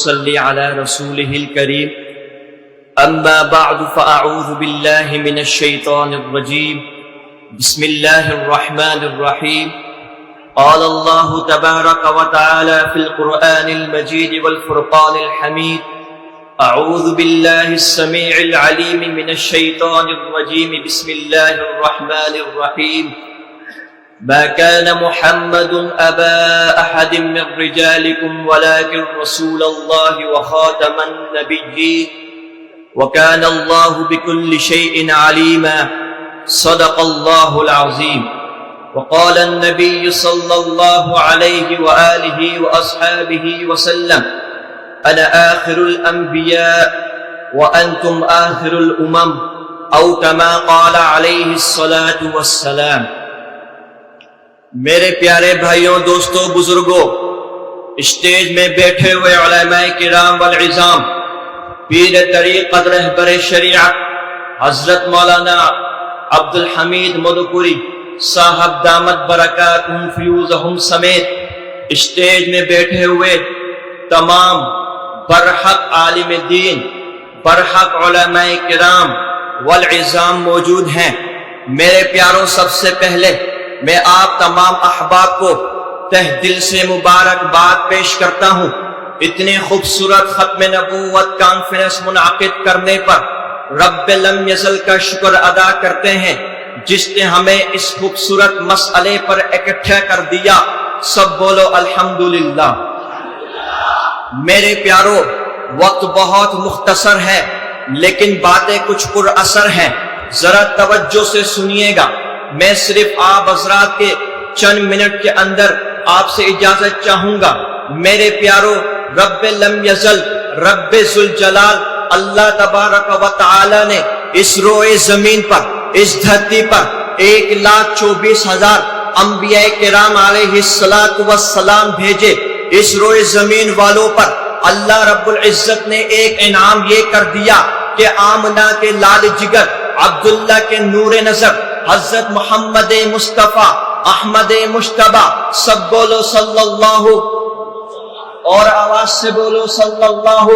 صل على رسوله الكريم أما بعد فأعوذ بالله من الشيطان الرجيم بسم الله الرحمن الرحيم قال الله تبارك وتعالى في القرآن المجيد والفرقان الحميد أعوذ بالله السميع العليم من الشيطان الرجيم بسم الله الرحمن الرحيم ما كان محمد أبا أحد من رجالكم ولكن رسول الله وخاتم النبيين وكان الله بكل شيء عليما صدق الله العظيم وقال النبي صلى الله عليه وآله وأصحابه وسلم أنا آخر الأنبياء وأنتم آخر الأمم أو كما قال عليه الصلاة والسلام۔ میرے پیارے بھائیوں، دوستوں، بزرگوں، اسٹیج میں بیٹھے ہوئے علماء کرام والعظام، پیر طریقت رہبر شریعت حضرت مولانا عبدالحمید مدھوپوری صاحب دامت برکاتہم فیوزہم سمیت اسٹیج میں بیٹھے ہوئے تمام برحق عالم دین، برحق علماء کرام والعظام موجود ہیں۔ میرے پیاروں، سب سے پہلے میں آپ تمام احباب کو تہ دل سے مبارکباد پیش کرتا ہوں اتنے خوبصورت ختم نبوت کانفرنس منعقد کرنے پر۔ رب لم یزل کا شکر ادا کرتے ہیں جس نے ہمیں اس خوبصورت مسئلے پر اکٹھا کر دیا۔ سب بولو الحمدللہ۔ میرے پیاروں، وقت بہت مختصر ہے لیکن باتیں کچھ پر اثر ہیں، ذرا توجہ سے سنیے گا۔ میں صرف آپ حضرات کے چند منٹ کے اندر آپ سے اجازت چاہوں گا۔ میرے پیاروں، رب لم یزل، رب ذوالجلال اللہ تبارک و تعالی نے اس روئے زمین پر، اس دھرتی پر 1,24,000 انبیاء کرام علیہ السلام بھیجے۔ اس روئے زمین والوں پر اللہ رب العزت نے ایک انعام یہ کر دیا کہ آمنہ کے لال جگر، عبداللہ کے نور نظر، حضرت محمد مصطفیٰ احمد مجتبیٰ، سب بولو صلی اللہ، اور آواز سے بولو صلی اللہ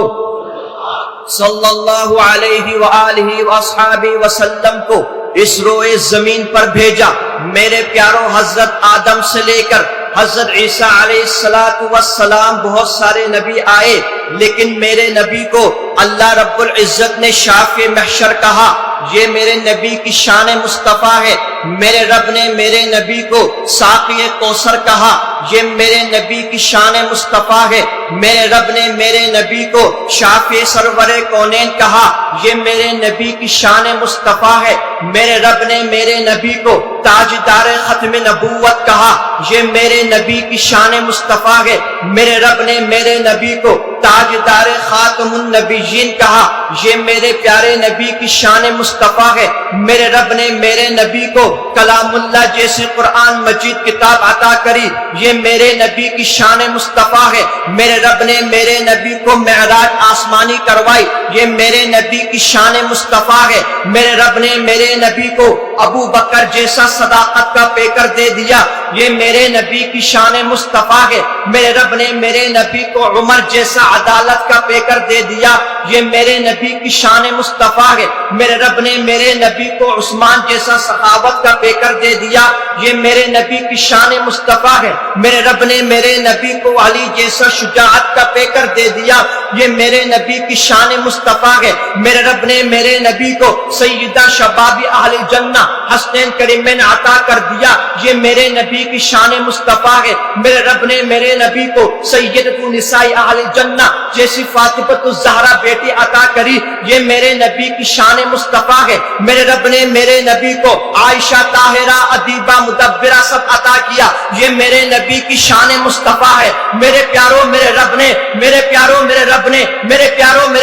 علیہ وآلہ وآصحابہ وسلم کو اس روئے زمین پر بھیجا۔ میرے پیاروں، حضرت آدم سے لے کر حضرت عیسیٰ علیہ السلام بہت سارے نبی آئے، لیکن میرے نبی کو اللہ رب العزت نے شافع محشر کہا۔ یہ میرے نبی کی شان مصطفیٰ ہے۔ میرے رب نے میرے نبی کو ساقی کوثر کہا۔ یہ میرے نبی کی شان مصطفیٰ ہے۔ میرے رب نے میرے نبی کو شافع سرور کونین کہا۔ یہ میرے نبی کی شان مصطفیٰ ہے۔ میرے رب نے میرے نبی کو تاجدار ختم نبوت کہا۔ یہ میرے نبی کی شان مصطفیٰ ہے۔ میرے رب نے میرے نبی کو تاجدار خاتم النبیین کہا۔ یہ میرے پیارے نبی کی شان مصطفیٰ ہے۔ میرے رب نے میرے نبی کو کلام اللہ جیسے قرآن مجید کتاب عطا کری۔ یہ میرے نبی کی شان مصطفیٰ ہے۔ میرے رب نے میرے نبی کو معراج آسمانی کروائی۔ یہ میرے نبی کی شان مصطفیٰ ہے۔ میرے رب نے میرے نبی کو ابو بکر جیسا صداقت کا پیکر دے دیا۔ یہ میرے نبی کی شان مصطفیٰ ہے۔ میرے رب نے میرے نبی کو عمر جیسا عدالت کا پیکر دے دیا۔ یہ میرے نبی کی شان مصطفیٰ ہے۔ میرے رب نے میرے نبی کو عثمان جیسا سخاوت کا پیکر دے دیا۔ یہ میرے نبی کی شان مصطفیٰ ہے۔ میرے رب نے میرے نبی کو علی جیسا شجاعت کا پیکر دے دیا۔ یہ میرے نبی کی شان مصطفیٰ ہے۔ میرے رب نے میرے نبی کو سیدہ شباب اہل جنہ حسنین کریمین عطا کر دیا۔ یہ میرے نبی کی شان مصطفیٰ ہے۔ میرے رب نے میرے نبی کو سیدۃ نساء اہل جنہ جیسی فاطمہ الزہرا بیٹی عطا کری۔ یہ میرے نبی کی شان مصطفیٰ ہے۔ میرے رب نے میرے نبی کو عائشہ طاہرہ ادیبہ مدبرہ سب عطا کیا۔ یہ میرے نبی کی شان مصطفیٰ ہے۔ میرے پیاروں، میرے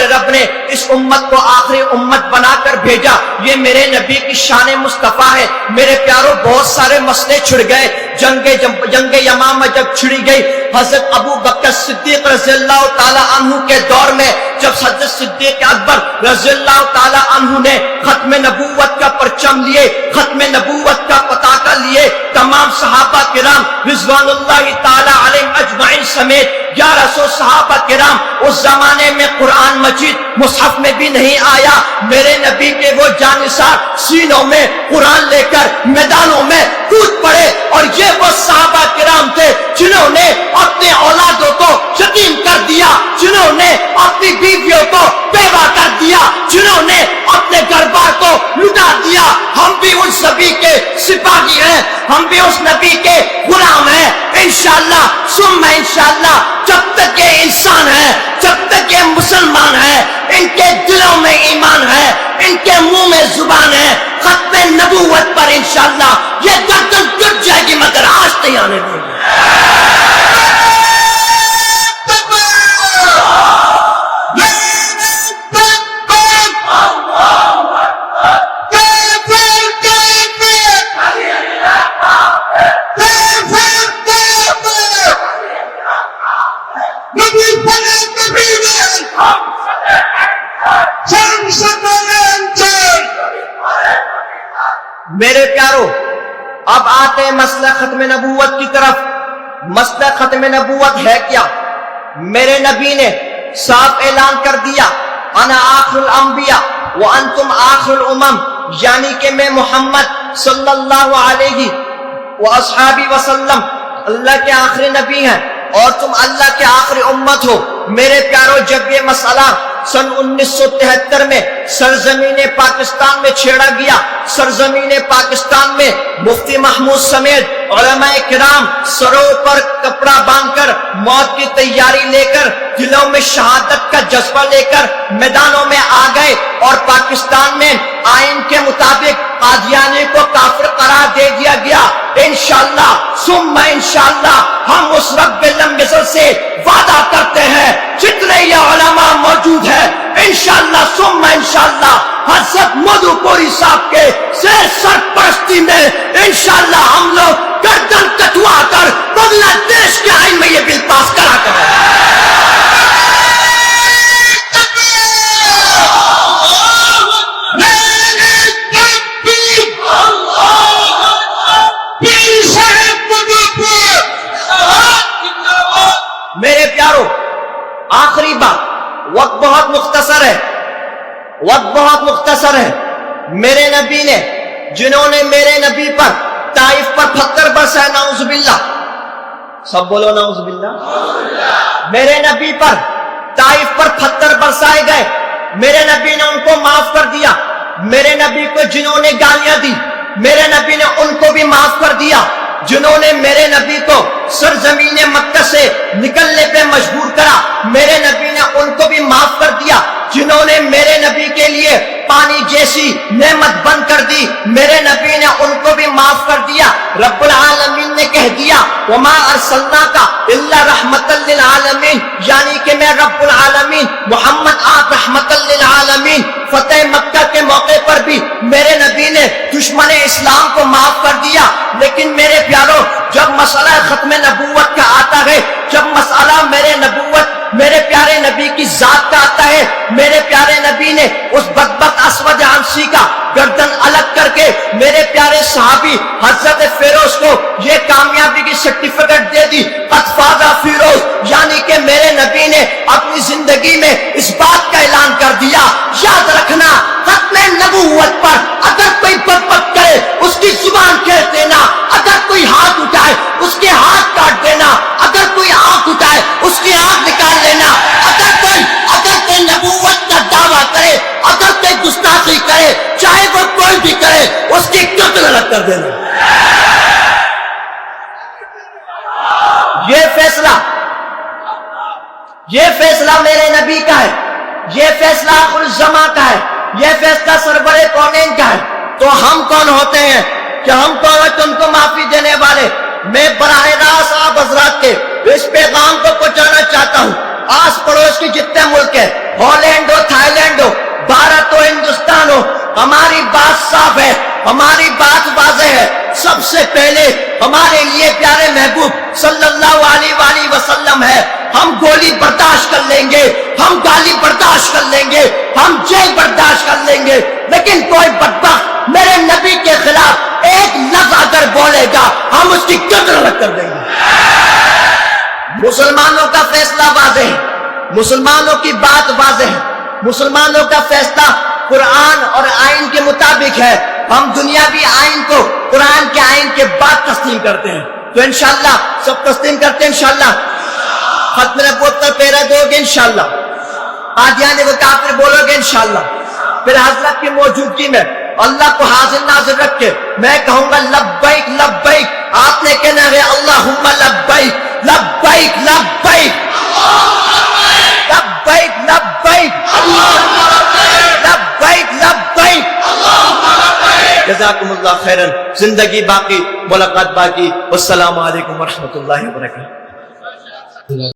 رب نے اس امت کو آخری امت بنا کر بھیجا۔ یہ میرے نبی کی شان مصطفیٰ ہے۔ میرے پیاروں، بہت سارے مسئلے چھڑ گئے۔ جنگ یمامہ جب چھڑی گئی، حضرت ابو بکر صدیق رضی اللہ تعالی عنہ کے دور میں جب حضرت صدیق اکبر رضی اللہ تعالی عنہ نے ختم نبوت کا پرچم لیے، ختم نبوت کا پتاکا لیے تمام صحابہ کرام رضوان اللہ تعالی علیہم اجمعین سمیت 1100 صحابہ کرام اس زمانے میں قرآن مجید مصحف میں بھی نہیں آیا، میرے نبی کے وہ جانثار سینوں میں قرآن لے کر میدانوں میں کود پڑے، اور یہ وہ صحابہ کرام تھے جنہوں نے اپنے اولادوں کو یتیم کر دیا، جنہوں نے اپنی بیویوں کو بیوہ کر دیا، جنہوں نے اپنے گھر بار کو لٹا دیا۔ ہم بھی ان سبھی کے سپاہی ہیں، ہم بھی اس نبی کے غلام ہیں، انشاءاللہ ثم انشاءاللہ۔ جب تک یہ انسان ہے، جب تک یہ مسلمان ہے، ان کے دلوں میں ایمان ہے، ان کے منہ میں زبان ہے، ختم نبوت پر انشاءاللہ یہ گردن ٹوٹ جائے گی، مگر آج نہیں آنے دیں گے۔ میرے پیارو، اب آتے ہیں مسئلہ ختم نبوت کی طرف۔ مسئلہ ختم نبوت ہے کیا؟ میرے نبی نے صاف اعلان کر دیا، انا آخر الانبیاء وانتم آخر الامم، یعنی کہ میں محمد صلی اللہ علیہ وآصحابہ وسلم اللہ کے آخری نبی ہیں اور تم اللہ کے آخری امت ہو۔ میرے پیارو، جب یہ مسئلہ سن 1973 میں سرزمین پاکستان میں چھیڑا گیا، سرزمین پاکستان میں مفتی محمود سمیت علماء کرام سروں پر کپڑا باندھ کر موت کی تیاری لے کر، دلوں میں شہادت کا جذبہ لے کر میدانوں میں آ گئے، اور پاکستان میں آئین کے مطابق قادیانی کو کافر قرار دے دیا گیا۔ انشاءاللہ ثم انشاءاللہ ہم اس رب العزت سے وعدہ کرتے ہیں، جتنے یہ علماء موجود ہیں انشاءاللہ ثم انشاءاللہ حضرت مودو پوری صاحب کے زیر سرپرستی میں انشاءاللہ ہم لوگ گردن کٹوا کر بنگلہ دیش کے آئین میں یہ بل پاس کرا کر میرے پیارو، آخری بات، وقت بہت مختصر ہے، وقت بہت مختصر ہے۔ میرے نبی نے، جنہوں نے میرے نبی پر طائف پر پتھر برسائے، نعوذ باللہ، سب بولو نعوذ باللہ، میرے نبی پر طائف پر پتھر برسائے گئے، میرے نبی نے ان کو معاف کر دیا۔ میرے نبی کو جنہوں نے گالیاں دی، میرے نبی نے ان کو بھی معاف کر دیا۔ جنہوں نے میرے نبی کو سرزمین مکہ سے نکلنے پہ مجبور کرا، میرے نبی نے ان کو بھی معاف کر دیا۔ جنہوں نے میرے نبی کے لیے پانی جیسی نعمت بند کر دی، میرے نبی نے ان کو بھی معاف کر دیا۔ رب العالمین نے کہہ دیا وما ارسلناک الا رحمۃ للعالمین، یعنی کہ میں رب العالمین، محمد آپ رحمۃ للعالمین۔ فتح مکہ کے موقع پر بھی میرے نبی نے دشمن اسلام کو معاف کر دیا۔ لیکن میرے پیارو، جب مسئلہ ختم نبوت کا آتا ہے، جب مسئلہ میرے پیارے نبی کی ذات کا آتا ہے، میرے پیارے نبی نے اس بدبخت اسود عنسی کا گردن الگ کر کے میرے پیارے صحابی حضرت فیروز کو یہ کامیابی کی سرٹیفکیٹ دے دی، قد فاز فیروز، یعنی کہ میرے نبی نے اپنی زندگی میں اس بات کا اعلان کر دیا۔ یاد رکھنا، ختم نبوت پر اگر کوئی بدبخت کرے اس کی زبان کھینچ دینا، اگر کوئی ہاتھ اٹھائے اس کے ہاتھ کاٹ دینا، اگر کوئی آنکھ اٹھائے اس کی آنکھ نکال لینا، اگر کوئی نبوت کا دعویٰ کرے، اگر کوئی گستاخی کرے، چاہے وہ کوئی بھی کرے، اس کی گردن الگ کر دینا۔ یہ فیصلہ میرے نبی کا ہے، یہ فیصلہ آخر الزمان کا ہے، یہ فیصلہ سرور کونین کا ہے۔ تو ہم کون ہوتے ہیں کہ ہم کون ہیں تم کو معافی دینے والے؟ میں براہ راست آپ حضرات کے اس پیغام کو پہنچانا چاہتا ہوں۔ آس پڑوس کے جتنے ملک ہیں، ہالینڈ ہو، تھائی لینڈ ہو، بھارت ہو، ہندوستان ہو، ہماری بات صاف ہے، ہماری بات واضح ہے۔ سب سے پہلے ہمارے لیے پیارے محبوب صلی اللہ علیہ وآلہ وسلم ہے۔ ہم گولی برداشت کر لیں گے، ہم گالی برداشت کر لیں گے، ہم جیل برداشت کر لیں گے، لیکن کوئی بدبخت میرے نبی کے خلاف ایک لفظ اگر بولے گا ہم اس کی قتل الگ کر دیں گے. مسلمانوں کا فیصلہ واضح ہے, مسلمانوں کی بات واضح ہے, مسلمانوں کا فیصلہ قرآن اور آئین کے مطابق ہے. ہم دنیاوی آئین کو قرآن کے آئین کے بعد تسلیم کرتے ہیں. تو انشاءاللہ سب تسلیم کرتے ہیں انشاءاللہ. ختم نبوت پر پہرا دو گے انشاءاللہ, قادیانی و کافر بولو گے انشاءاللہ. پھر حضرت کی موجودگی میں اللہ کو حاضر ناظر رکھ کے میں کہوں گا لبیک لبیک, آپ نے کہنا ہے اللہم لبیک لبیک لبیک لبیک لبیک لبیک لبیک. جزاکم اللہ خیرن. زندگی باقی, ملاقات باقی. والسلام علیکم ورحمۃ اللہ وبرکاتہ.